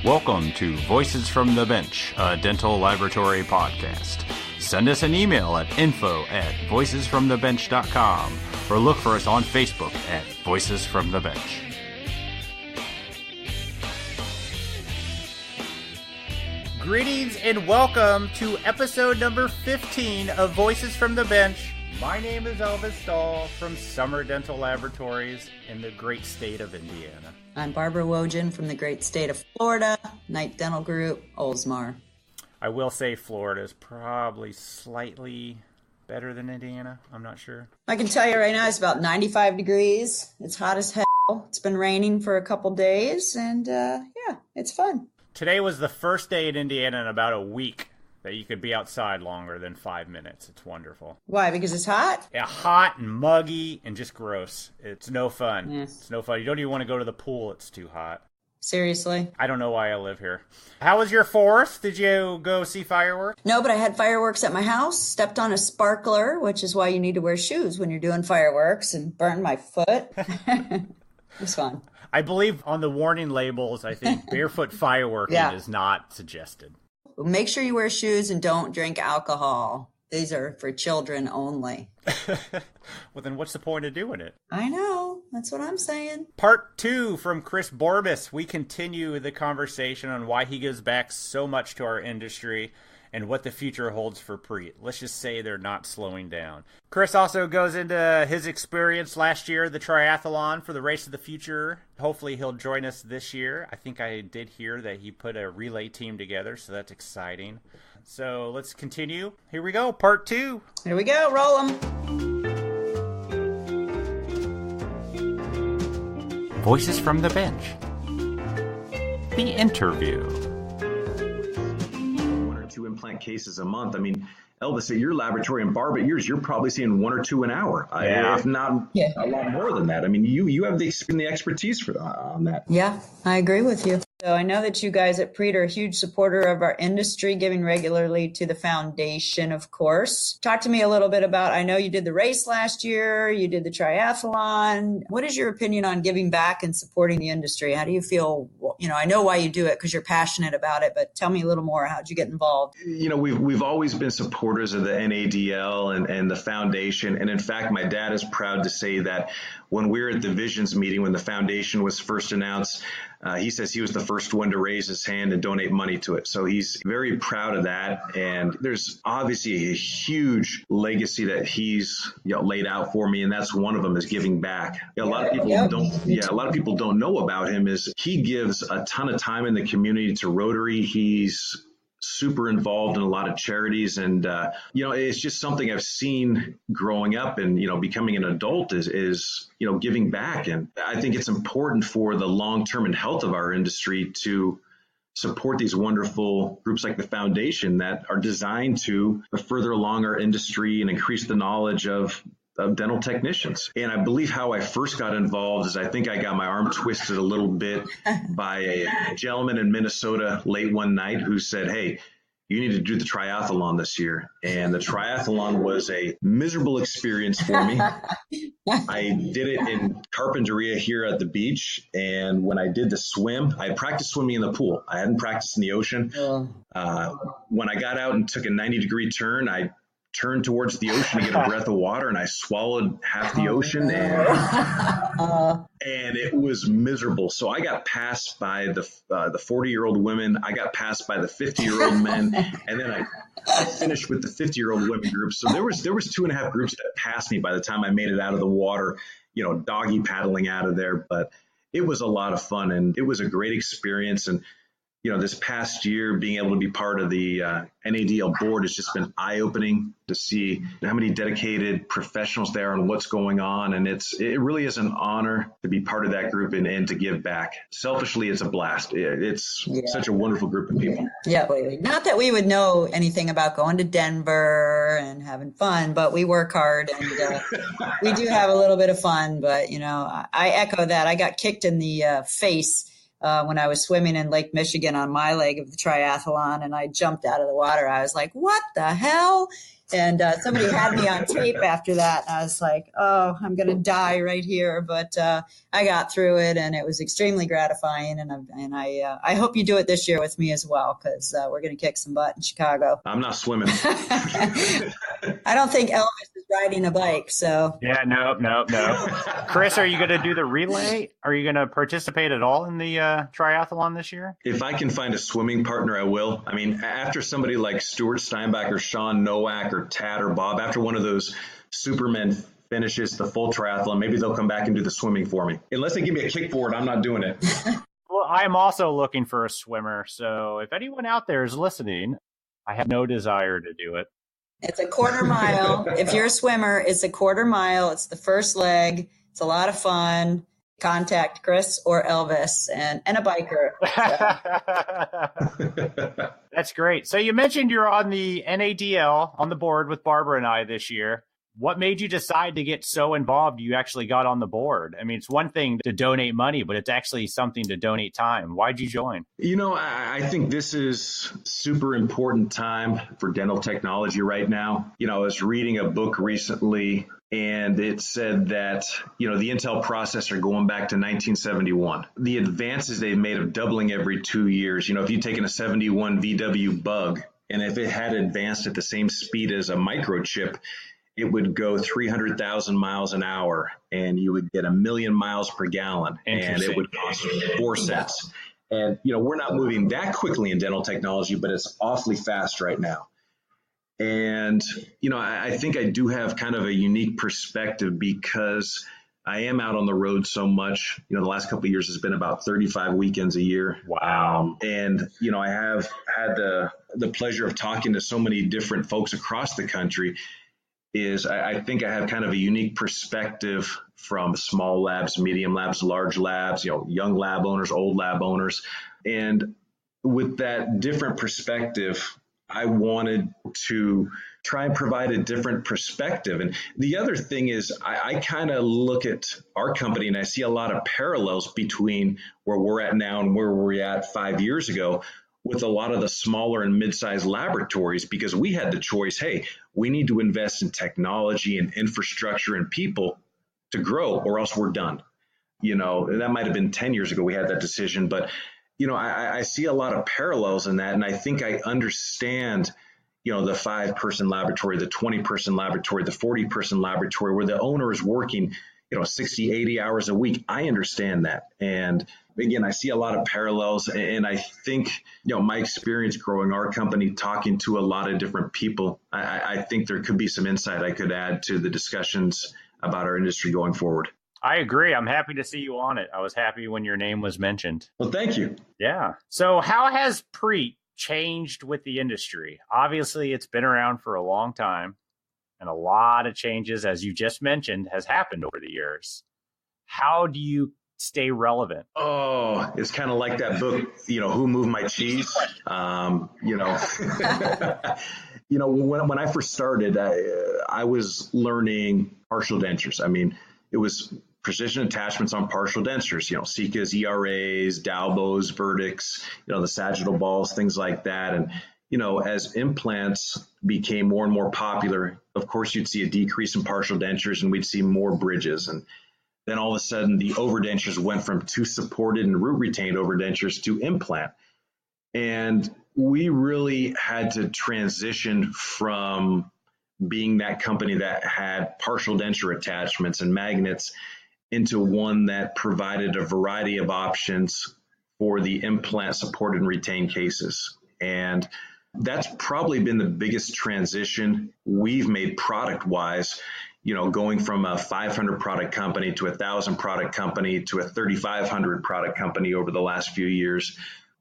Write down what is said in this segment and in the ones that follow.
Welcome to Voices from the Bench, a dental laboratory podcast. Send us an email at info@voicesfromthebench.com or look for us on Facebook at Voices from the Bench. Greetings and welcome to episode number 15 of Voices from the Bench. My name is Elvis from Summer Dental Laboratories in the great state of Indiana. I'm Barbara Wojin from the great state of Florida, Knight Dental Group, Oldsmar. I will say Florida is probably slightly better than Indiana. I'm not sure. I can tell you right now it's about 95 degrees. It's hot as hell. It's been raining for a couple days, and it's fun. Today was the first day in Indiana in about a week that you could be outside longer than 5 minutes. It's wonderful. Why? Because it's hot? Yeah, hot and muggy and just gross. It's no fun. It's no fun. You don't even want to go to the pool. It's too hot. Seriously? I don't know why I live here. How was your 4th? Did you go see fireworks? No, but I had fireworks at my house, stepped on a sparkler, which is why you need to wear shoes when you're doing fireworks, and burned my foot. It was fun. I believe on the warning labels, I think barefoot fireworking is not suggested. Make sure you wear shoes and don't drink alcohol. These are for children only. Well, then what's the point of doing it? I know. That's what I'm saying. Part 2 from Chris Bormes. We continue the conversation on why he gives back so much to our industry and what the future holds for PREAT. Let's just say they're not slowing down. Chris also goes into his experience last year, the triathlon for the Race of the Future. Hopefully he'll join us this year. I think I did hear that he put a relay team together, so that's exciting. So let's continue. Here we go, part 2. Here we go, roll 'em. Voices from the Bench. The interview. 1 or 2 implant cases a month. I mean, Elvis, at your laboratory and Barb at yours, you're probably seeing 1 or 2 an hour, if not a lot more than that. I mean, you have the expertise on that. Yeah, I agree with you. So I know that you guys at PREAT are a huge supporter of our industry, giving regularly to the foundation, of course. Talk to me a little bit about, I know you did the race last year, you did the triathlon. What is your opinion on giving back and supporting the industry? How do you feel? You know, I know why you do it because you're passionate about it, but tell me a little more. How'd you get involved? You know, we've always been supporters of the NADL and the foundation. And in fact, my dad is proud to say that when we were at the Visions meeting, when the foundation was first announced, he says he was the first one to raise his hand and donate money to it. So he's very proud of that. And there's obviously a huge legacy that he's laid out for me. And that's one of them is giving back. A lot of people don't know about him is he gives a ton of time in the community to Rotary. He's super involved in a lot of charities. And, it's just something I've seen growing up and, becoming an adult is giving back. And I think it's important for the long-term and health of our industry to support these wonderful groups like the foundation that are designed to further along our industry and increase the knowledge of dental technicians. And I believe how I first got involved is I think I got my arm twisted a little bit by a gentleman in Minnesota late one night who said, "Hey, you need to do the triathlon this year." And the triathlon was a miserable experience for me. I did it in Carpinteria here at the beach. And when I did the swim, I practiced swimming in the pool. I hadn't practiced in the ocean. When I got out and took a 90-degree turn, I turned towards the ocean to get a breath of water, and I swallowed half the ocean, and it was miserable. So I got passed by the 40-year-old women. I got passed by the 50-year-old men, and then I finished with the 50-year-old women group. So there was 2.5 groups that passed me by the time I made it out of the water, doggy paddling out of there. But it was a lot of fun, and it was a great experience. And this past year, being able to be part of the NADL board has just been eye-opening to see how many dedicated professionals there are and what's going on. And it really is an honor to be part of that group and to give back. Selfishly, it's a blast. It's such a wonderful group of people. Yeah, not that we would know anything about going to Denver and having fun, but we work hard and we do have a little bit of fun. But, I echo that. I got kicked in the face when I was swimming in Lake Michigan on my leg of the triathlon, and I jumped out of the water. I was like, what the hell? And somebody had me on tape after that. And I was like, oh, I'm going to die right here. But I got through it, and it was extremely gratifying. And I hope you do it this year with me as well, because we're going to kick some butt in Chicago. I'm not swimming. I don't think Elvis is riding a bike. So yeah, no. Chris, are you going to do the relay? Are you going to participate at all in the triathlon this year? If I can find a swimming partner, I will. I mean, after somebody like Stuart Steinbach or Sean Nowak or Tad or Bob, after one of those supermen finishes the full triathlon, maybe they'll come back and do the swimming for me. Unless they give me a kickboard, I'm not doing it. Well, I'm also looking for a swimmer. So if anyone out there is listening, I have no desire to do it. It's a quarter mile. If you're a swimmer, it's a quarter mile. It's the first leg. It's a lot of fun. Contact Chris or Elvis and a biker. So. That's great. So you mentioned you're on the NADL on the board with Barbara and I this year. What made you decide to get so involved you actually got on the board? I mean, it's one thing to donate money, but it's actually something to donate time. Why'd you join? You know, I think this is super important time for dental technology right now. You know, I was reading a book recently, and it said that, you know, the Intel processor going back to 1971, the advances they've made of doubling every 2 years. You know, if you'd taken a 71 VW bug, and if it had advanced at the same speed as a microchip, it would go 300,000 miles an hour, and you would get 1 million miles per gallon, and it would cost 4 cents. And, you know, we're not moving that quickly in dental technology, but it's awfully fast right now. And, you know, I think I do have kind of a unique perspective because I am out on the road so much. You know, the last couple of years has been about 35 weekends a year. Wow. And, you know, I have had the pleasure of talking to so many different folks across the country. I think I have kind of a unique perspective from small labs, medium labs, large labs, you know, young lab owners, old lab owners. And with that different perspective, I wanted to try and provide a different perspective. And the other thing is I kind of look at our company and I see a lot of parallels between where we're at now and where we were at 5 years ago with a lot of the smaller and mid-sized laboratories, because we had the choice, hey, we need to invest in technology and infrastructure and people to grow, or else we're done. You know, that might have been 10 years ago we had that decision, but, you know, I see a lot of parallels in that. And I think I understand, you know, the 5-person laboratory, the 20-person laboratory, the 40-person laboratory, where the owner is working, you know, 60, 80 hours a week. I understand that. And again, I see a lot of parallels, and I think, you know, my experience growing our company, talking to a lot of different people, I think there could be some insight I could add to the discussions about our industry going forward. I agree. I'm happy to see you on it. I was happy when your name was mentioned. Well, thank you. Yeah. So how has PREAT changed with the industry? Obviously, it's been around for a long time, and a lot of changes, as you just mentioned, has happened over the years. How do you stay relevant? Oh, it's kind of like that book, you know, Who Moved My Cheese? You know, you know, when I first started, I was learning partial dentures. I mean, it was precision attachments on partial dentures, you know, Sika's, ERAs, Dalbos, verdicts, you know, the sagittal balls, things like that. And, you know, as implants became more and more popular, of course, you'd see a decrease in partial dentures and we'd see more bridges. And then all of a sudden, the overdentures went from tooth supported and root retained overdentures to implant. And we really had to transition from being that company that had partial denture attachments and magnets into one that provided a variety of options for the implant supported and retained cases. And that's probably been the biggest transition we've made product wise, you know, going from a 500 product company to a 1,000 product company to a 3,500 product company over the last few years,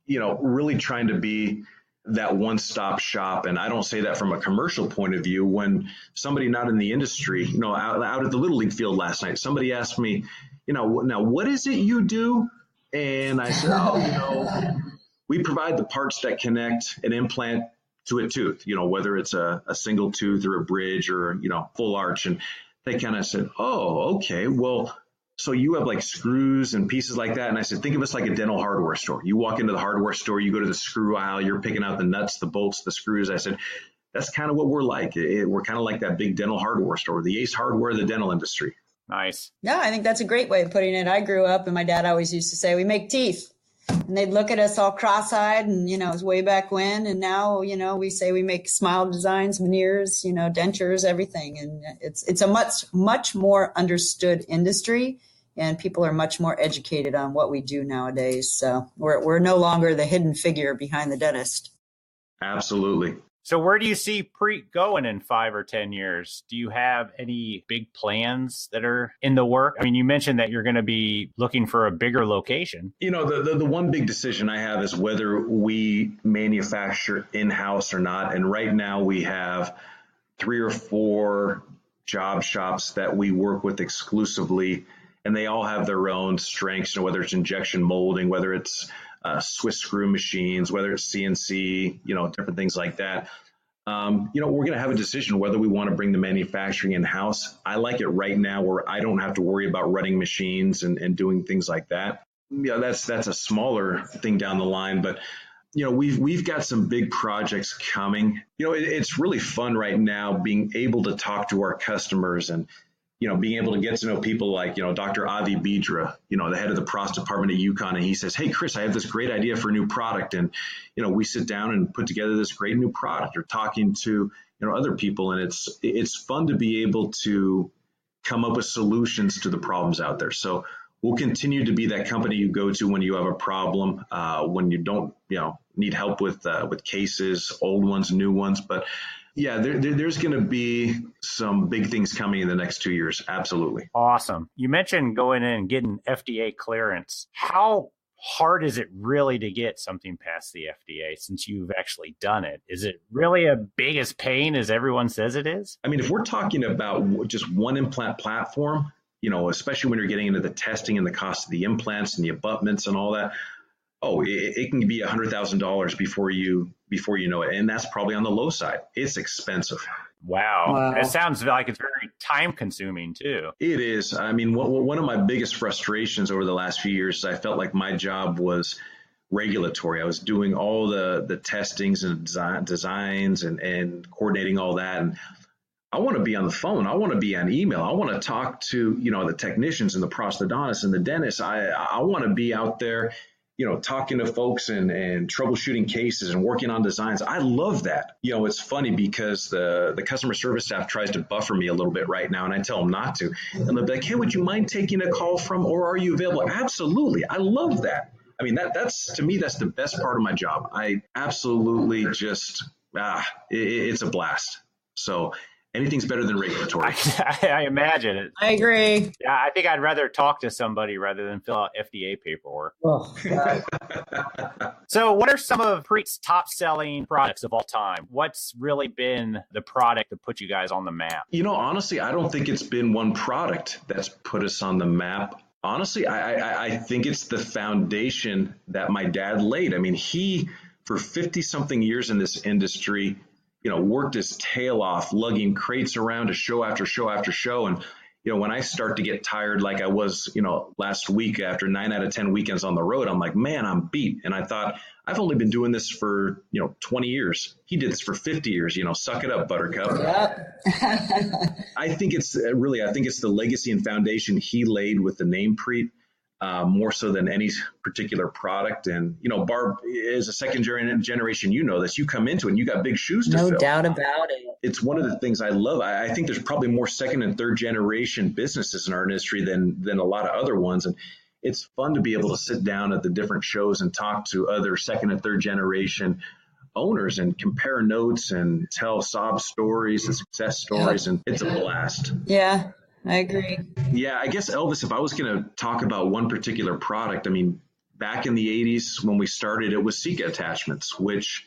you know, really trying to be that one-stop shop. And I don't say that from a commercial point of view. When somebody not in the industry, you know, out at the Little League field last night, somebody asked me, you know, now what is it you do? And I said, oh, you know, we provide the parts that connect an implant to a tooth, you know, whether it's a single tooth or a bridge or, you know, full arch. And they kind of said, oh, okay, well, so you have like screws and pieces like that. And I said, think of us like a dental hardware store. You walk into the hardware store, you go to the screw aisle, you're picking out the nuts, the bolts, the screws. I said, that's kind of what we're like. We're kind of like that big dental hardware store, the Ace Hardware of the dental industry. Nice. Yeah, I think that's a great way of putting it. I grew up and my dad always used to say, we make teeth. And they'd look at us all cross-eyed and, it was way back when. And now, we say we make smile designs, veneers, dentures, everything. And it's a much more understood industry, and people are much more educated on what we do nowadays. So we're no longer the hidden figure behind the dentist. Absolutely. So where do you see PREAT going in 5 or 10 years? Do you have any big plans that are in the work? I mean, you mentioned that you're going to be looking for a bigger location. The one big decision I have is whether we manufacture in-house or not. And right now we have 3 or 4 job shops that we work with exclusively, and they all have their own strengths, whether it's injection molding, whether it's Swiss screw machines, whether it's CNC, different things like that. We're going to have a decision whether we want to bring the manufacturing in-house. I like it right now where I don't have to worry about running machines and doing things like that. That's a smaller thing down the line, but we've got some big projects coming. It's really fun right now being able to talk to our customers and being able to get to know people like, Dr. Avi Bidra, the head of the PROS department at UConn. And he says, hey, Chris, I have this great idea for a new product. And, we sit down and put together this great new product, or talking to, other people. And it's fun to be able to come up with solutions to the problems out there. So we'll continue to be that company you go to when you have a problem, when you don't, need help with cases, old ones, new ones. But yeah, there's going to be some big things coming in the next 2 years. Absolutely. Awesome. You mentioned going in and getting FDA clearance. How hard is it really to get something past the FDA since you've actually done it? Is it really a big as pain as everyone says it is? I mean, if we're talking about just one implant platform, especially when you're getting into the testing and the cost of the implants and the abutments and all that, it can be $100,000 before you know it. And that's probably on the low side. It's expensive. Wow. It sounds like it's very time consuming too. It is. I mean, one of my biggest frustrations over the last few years is I felt like my job was regulatory. I was doing all the testings and designs and coordinating all that. And I want to be on the phone. I want to be on email. I want to talk to, the technicians and the prosthodontists and the dentists. I want to be out there, talking to folks and troubleshooting cases and working on designs. I love that. It's funny because the customer service staff tries to buffer me a little bit right now, and I tell them not to. And they'll be like, hey, would you mind taking a call from, or are you available? Absolutely. I love that. I mean, that's to me, that's the best part of my job. I absolutely just, it's a blast. So anything's better than regulatory. I imagine it. I agree. Yeah, I think I'd rather talk to somebody rather than fill out FDA paperwork. Oh, God. So what are some of PREAT's top-selling products of all time? What's really been the product that put you guys on the map? Honestly, I don't think it's been one product that's put us on the map. Honestly, I think it's the foundation that my dad laid. I mean, he, for 50-something years in this industry, worked his tail off, lugging crates around to show after show after show. And, when I start to get tired, like I was, last week after 9 out of 10 weekends on the road, I'm like, man, I'm beat. And I thought, I've only been doing this for, 20 years. He did this for 50 years, suck it up, Buttercup. Yep. I think it's the legacy and foundation he laid with the name PREAT. More so than any particular product. And, Barb is a second generation, this. You come into it and you got big shoes to fill. No doubt about it. It's one of the things I love. I think there's probably more second and third generation businesses in our industry than a lot of other ones. And it's fun to be able to sit down at the different shows and talk to other second and third generation owners and compare notes and tell sob stories and success stories. Yep. And it's a blast. Yeah. I agree. Yeah, I guess, Elvis, if I was going to talk about one particular product, I mean, back in the 80s when we started, it was Sika attachments, which,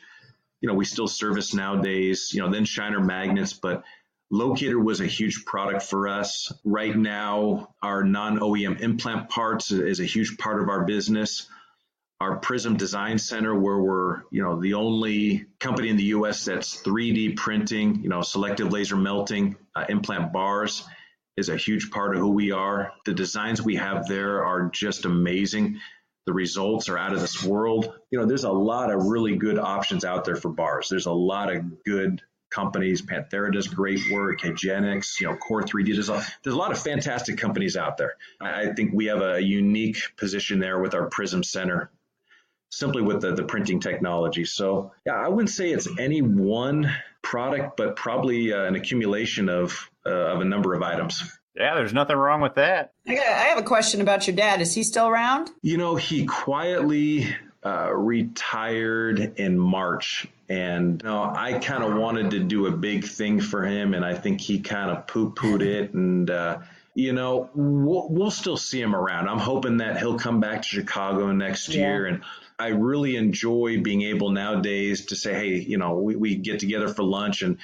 we still service nowadays, then Shiner magnets, but Locator was a huge product for us. Right now, our non-OEM implant parts is a huge part of our business. Our Prism Design Center, where we're, the only company in the U.S. that's 3D printing, selective laser melting implant bars, is a huge part of who we are. The designs we have there are just amazing. The results are out of this world. There's a lot of really good options out there for bars. There's a lot of good companies. Panthera does great work. Hygienics, Core 3D. There's a lot of fantastic companies out there. I think we have a unique position there with our Prism Center, simply with the printing technology. So yeah, I wouldn't say it's any one product, but probably an accumulation of a number of items. Yeah, there's nothing wrong with that. I have a question about your dad. Is he still around? He quietly retired in March. And I kind of wanted to do a big thing for him, and I think he kind of poo-pooed it. And, we'll still see him around. I'm hoping that he'll come back to Chicago next year. And I really enjoy being able nowadays to say, hey, we get together for lunch, and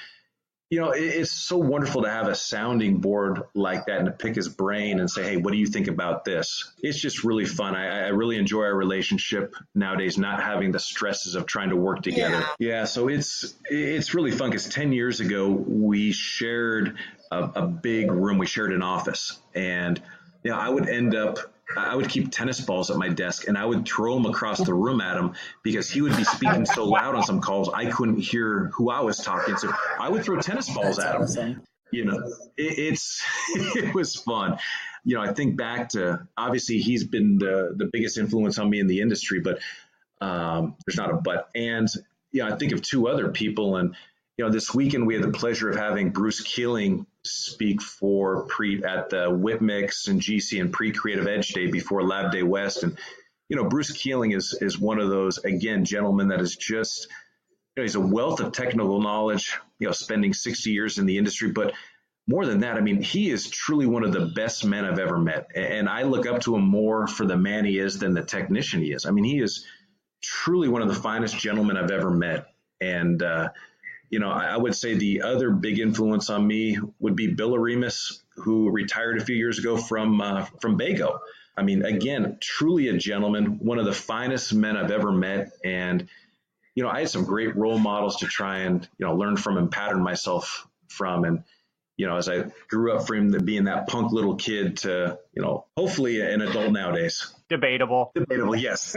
it's so wonderful to have a sounding board like that and to pick his brain and say, hey, what do you think about this? It's just really fun. I really enjoy our relationship nowadays, not having the stresses of trying to work together. Yeah, so it's really fun because 10 years ago, we shared a big room. We shared an office. And I would keep tennis balls at my desk, and I would throw them across the room at him because he would be speaking so loud on some calls I couldn't hear who I was talking to. I would throw tennis balls at him. Awesome. It was fun. I think back to, obviously he's been the biggest influence on me in the industry, but there's not a but. And I think of two other people, and this weekend we had the pleasure of having Bruce Keeling speak for PREAT at the WIPMIX and GC and PREAT Creative Edge Day before Lab Day West. And, Bruce Keeling is one of those, again, gentlemen that is just, he's a wealth of technical knowledge, spending 60 years in the industry. But more than that, he is truly one of the best men I've ever met. And I look up to him more for the man he is than the technician he is. He is truly one of the finest gentlemen I've ever met. And, I would say the other big influence on me would be Bill Aremus, who retired a few years ago from Bago. Again, truly a gentleman, one of the finest men I've ever met. And, I had some great role models to try and, learn from and pattern myself from. And, as I grew up from being that punk little kid to, hopefully an adult nowadays. Debatable, yes.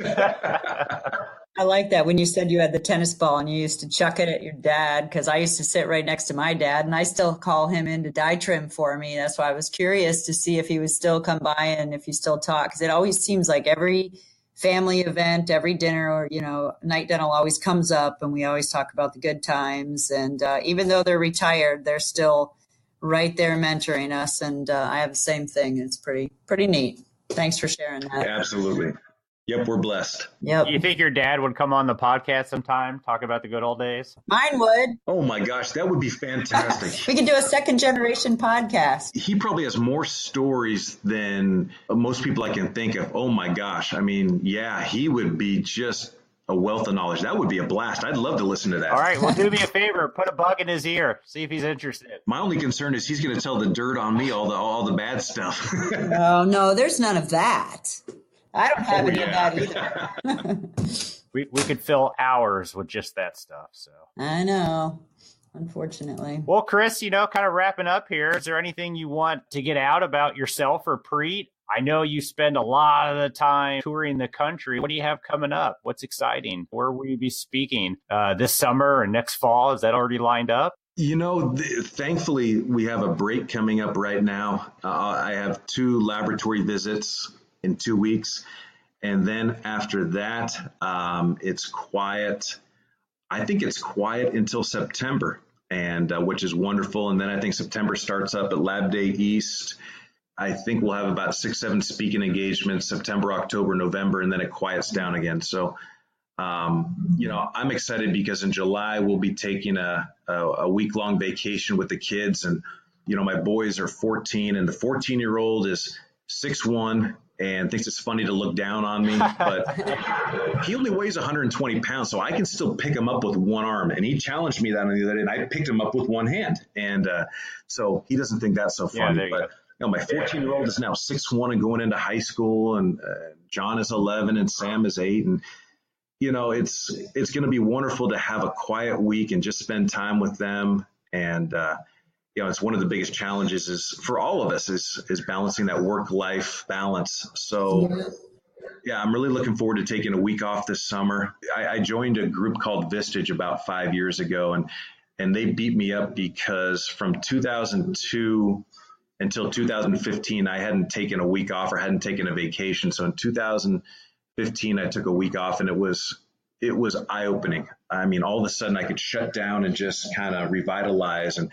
I like that when you said you had the tennis ball and you used to chuck it at your dad, because I used to sit right next to my dad and I still call him in to die trim for me. That's why I was curious to see if he would still come by and if you still talk, because it always seems like every family event, every dinner, or, Night Dental always comes up and we always talk about the good times. And even though they're retired, they're still right there mentoring us. And I have the same thing. It's pretty neat. Thanks for sharing that. Absolutely. Yep, we're blessed. Yep. You think your dad would come on the podcast sometime, talk about the good old days? Mine would. Oh my gosh, that would be fantastic. We can do a second generation podcast. He probably has more stories than most people I can think of. Oh my gosh. He would be just a wealth of knowledge. That would be a blast. I'd love to listen to that. All right, well, do me a favor. Put a bug in his ear. See if he's interested. My only concern is he's going to tell the dirt on me, all the bad stuff. No, there's none of that. I don't have any of that either. we could fill hours with just that stuff. So I know, unfortunately. Well, Chris, kind of wrapping up here. Is there anything you want to get out about yourself or PREAT? I know you spend a lot of the time touring the country. What do you have coming up? What's exciting? Where will you be speaking this summer or next fall? Is that already lined up? Thankfully, we have a break coming up right now. I have 2 laboratory visits in 2 weeks. And then after that, it's quiet. I think it's quiet until September, and which is wonderful. And then I think September starts up at Lab Day East. I think we'll have about 6-7 speaking engagements, September, October, November, and then it quiets down again. So, I'm excited because in July we'll be taking a week-long vacation with the kids. And, my boys are 14, and the 14-year-old is 6'1", and thinks it's funny to look down on me, but he only weighs 120 pounds, so I can still pick him up with one arm. And he challenged me that on the other day, and I picked him up with one hand. And so he doesn't think that's so funny. But my 14-year-old is now 6'1" and going into high school, and John is 11 and Sam is 8. And it's going to be wonderful to have a quiet week and just spend time with them. And it's one of the biggest challenges is for all of us is balancing that work-life balance. So yeah, I'm really looking forward to taking a week off this summer. I joined a group called Vistage about 5 years ago, and they beat me up because from 2002 until 2015, I hadn't taken a week off or hadn't taken a vacation. So in 2015, I took a week off, and it was eye-opening. I mean, all of a sudden I could shut down and just kind of revitalize. And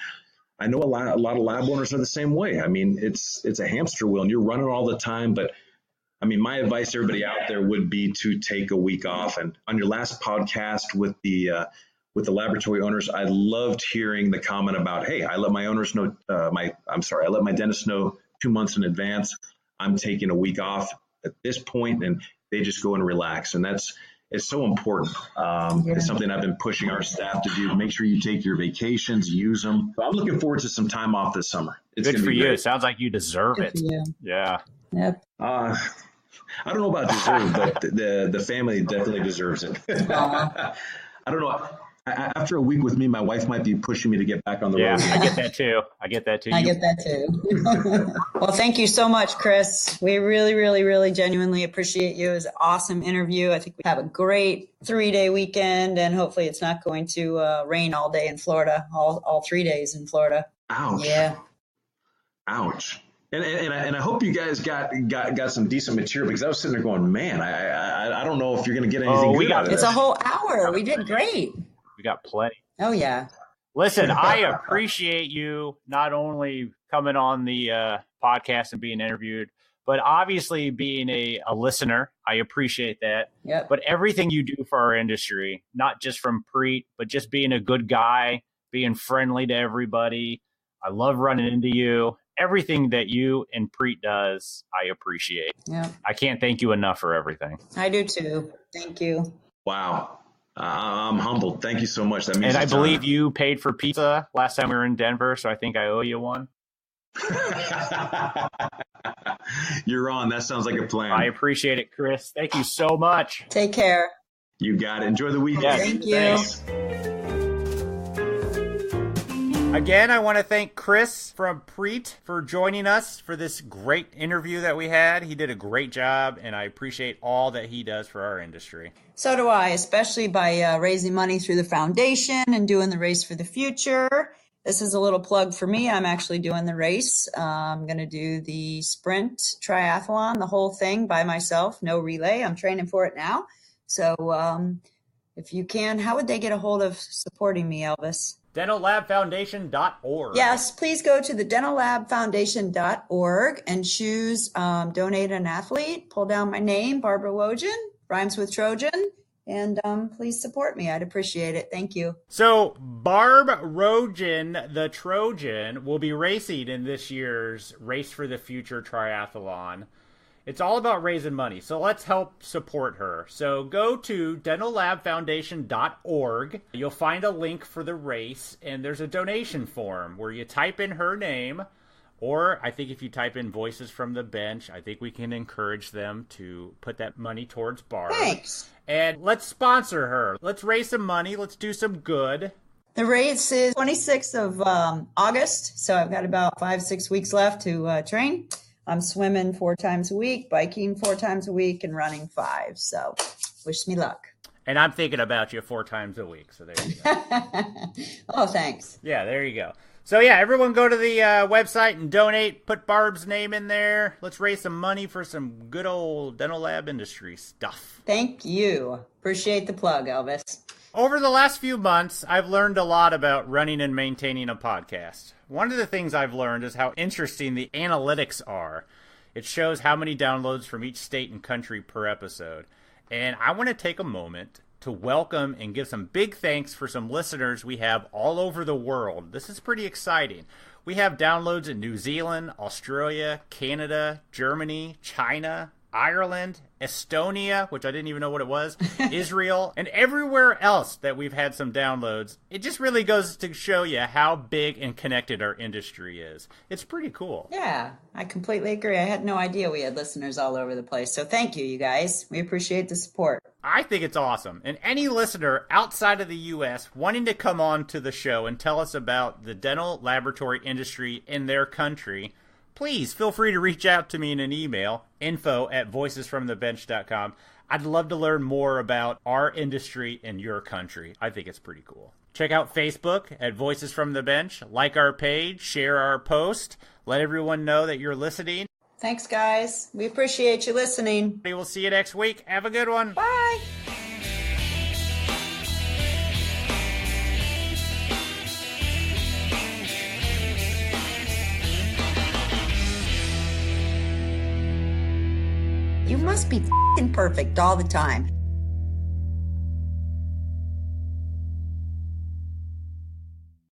I know a lot of lab owners are the same way. I mean, it's a hamster wheel and you're running all the time. But I mean, my advice to everybody out there would be to take a week off. And on your last podcast with the laboratory owners, I loved hearing the comment about, hey, I let my owners know, I let my dentist know 2 months in advance, I'm taking a week off at this point, and they just go and relax. And it's so important. It's something I've been pushing our staff to do. Make sure you take your vacations, use them. So I'm looking forward to some time off this summer. It's good for you. Great. It sounds like you deserve it. Yeah. Yep. I don't know about deserve, but the family definitely deserves it. I don't know. After a week with me, my wife might be pushing me to get back on the road. Yeah, I get that too. I get that too. Well, thank you so much, Chris. We really, really, really genuinely appreciate you. It was an awesome interview. I think we have a great 3-day weekend, and hopefully it's not going to rain all day in Florida, all 3 days in Florida. Ouch. Yeah. Ouch. And I hope you guys got some decent material, because I was sitting there going, man, I don't know if you're going to get anything good out of this. It's a whole hour. We did great. We got plenty. Oh, yeah. Listen, I appreciate you not only coming on the podcast and being interviewed, but obviously being a listener. I appreciate that. Yep. But everything you do for our industry, not just from PREAT, but just being a good guy, being friendly to everybody. I love running into you. Everything that you and PREAT does, I appreciate. Yeah. I can't thank you enough for everything. I do too. Thank you. Wow. I'm humbled. Thank you so much. That means. And I believe you paid for pizza last time we were in Denver, so I think I owe you one. You're on. That sounds like a plan. I appreciate it, Chris. Thank you so much. Take care. You got it. Enjoy the weekend. Yes. Thank you. Thanks. Again, I want to thank Chris from PREAT for joining us for this great interview that we had. He did a great job, and I appreciate all that he does for our industry. So do I, especially by raising money through the foundation and doing the Race for the Future. This is a little plug for me. I'm actually doing the race. I'm going to do the sprint triathlon, the whole thing by myself, no relay. I'm training for it now. So if you can, how would they get a hold of supporting me, Elvis? DentalLabFoundation.org. Yes, please go to the DentalLabFoundation.org and choose Donate an Athlete. Pull down my name, Barbara Wojin, rhymes with Trojan, and please support me. I'd appreciate it. Thank you. So Barb Wojin, the Trojan, will be racing in this year's Race for the Future triathlon. It's all about raising money, so let's help support her. So go to DentalLabFoundation.org. You'll find a link for the race, and there's a donation form where you type in her name, or I think if you type in Voices from the Bench, I think we can encourage them to put that money towards Barb. Thanks. And let's sponsor her. Let's raise some money. Let's do some good. The race is 26th of August, so I've got about 5-6 weeks left to train. I'm swimming 4 times a week, biking 4 times a week, and running 5. So wish me luck. And I'm thinking about you 4 times a week. So there you go. Oh, thanks. Yeah, there you go. So yeah, everyone go to the website and donate. Put Barb's name in there. Let's raise some money for some good old dental lab industry stuff. Thank you. Appreciate the plug, Elvis. Over the last few months, I've learned a lot about running and maintaining a podcast. One of the things I've learned is how interesting the analytics are. It shows how many downloads from each state and country per episode. And I want to take a moment to welcome and give some big thanks for some listeners we have all over the world. This is pretty exciting. We have downloads in New Zealand, Australia, Canada, Germany, China, Ireland, Estonia, which I didn't even know what it was, Israel, and everywhere else that we've had some downloads. It just really goes to show you how big and connected our industry is. It's pretty cool. Yeah, I completely agree. I had no idea we had listeners all over the place. So thank you, you guys. We appreciate the support. I think it's awesome. And any listener outside of the U.S. wanting to come on to the show and tell us about the dental laboratory industry in their country, please feel free to reach out to me in an email, info@voicesfromthebench.com. I'd love to learn more about our industry in your country. I think it's pretty cool. Check out Facebook at Voices from the Bench. Like our page, share our post, let everyone know that you're listening. Thanks, guys. We appreciate you listening. We will see you next week. Have a good one. Bye. You must be f***ing perfect all the time.